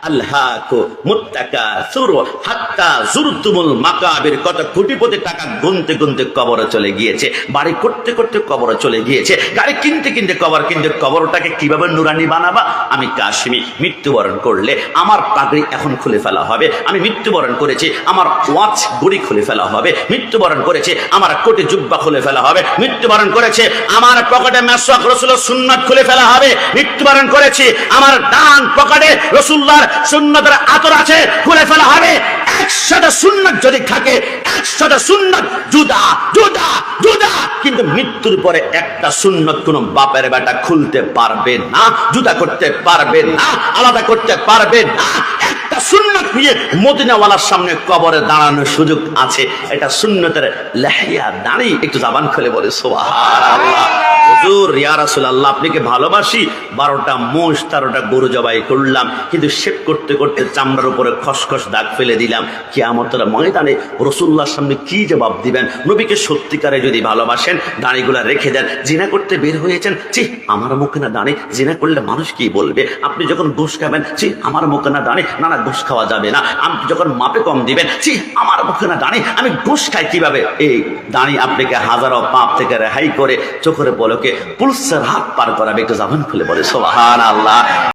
আল্লাহু মুত্তাকাসুর হাত্তা যুরতুমুল মাকাবির। কত কোটিপতি টাকা গুনতে গুনতে কবরে চলে গিয়েছে, বাড়ি করতে করতে কবরে চলে গিয়েছে, গাড়ি কিনতে কিনতে কবর কিনতে। কবরটাকে কিভাবে নুরানি বানাবা? আমি কাশিমি, মৃত্যুবরণ করলে আমার পাগড়ি এখন খুলে ফেলা হবে। আমি মৃত্যুবরণ করেছি, আমার ওয়াচ ঘড়ি খুলে ফেলা হবে। মৃত্যুবরণ করেছে, আমার কোটি জুব্বা খুলে ফেলা হবে। মৃত্যুবরণ করেছে, আমার পকেটে মেসওয়াক রাসূলের সুন্নাত খুলে ফেলা হবে। মৃত্যুবরণ করেছি, আমার ডান পকেটে রাসূলুল্লাহর সুন্নাতের আতর আছে, খুলে ফেলা হবে। 100টা সুন্নাত যদি থাকে, 100টা সুন্নাত জুদা জুদা জুদা, কিন্তু মৃত্যুর পরে একটা সুন্নাত কোন বাপের বেটা খুলতে পারবে না, জুদা করতে পারবে না, আলাদা করতে পারবে না। একটা সুন্নাত নিয়ে মদিনাওয়ালার সামনে কবরে দাঁড়ানোর সুযোগ আছে। এটা সুন্নতের লাহিয়া দাঁড়ি। একটু জবান খুলে বলে সুবহানাল্লাহ। হুজুর, ইয়া রাসূলুল্লাহ, আপনাকে ভালোবাসি, 12টা মোষ 13টা গরু জবাই করলাম, কিন্তু শেভ করতে করতে চামড়ার উপরে খসখস দাগ ফেলে দিলাম। কিয়ামতের ময়দানে রাসূলুল্লাহর সামনে কি জবাব দিবেন? নবীকে সত্যিকারে যদি ভালোবাসেন, দাড়িগুলা রেখে দেন। জিনা করতে বের হয়েছেন, ছি আমার মুখে না দাঁড়ি, জিনা করলে মানুষ কি বলবে? আপনি যখন ঘুষ খাবেন, ছি আমার মুখে না দাঁড়ি, না না ঘুষ খাওয়া যাবে না। আপনি যখন মাপে কম দিবেন, ছি আমার মুখে না দাঁড়ি, আমি ঘুষ খাই কিভাবে? এই দাঁড়ি আপনাকে হাজারো পাপ থেকে রেহাই করে চোখের পলকে পুলসের হাত পার করাবে। একটু জবান খুলে বলে সুবহানাল্লাহ।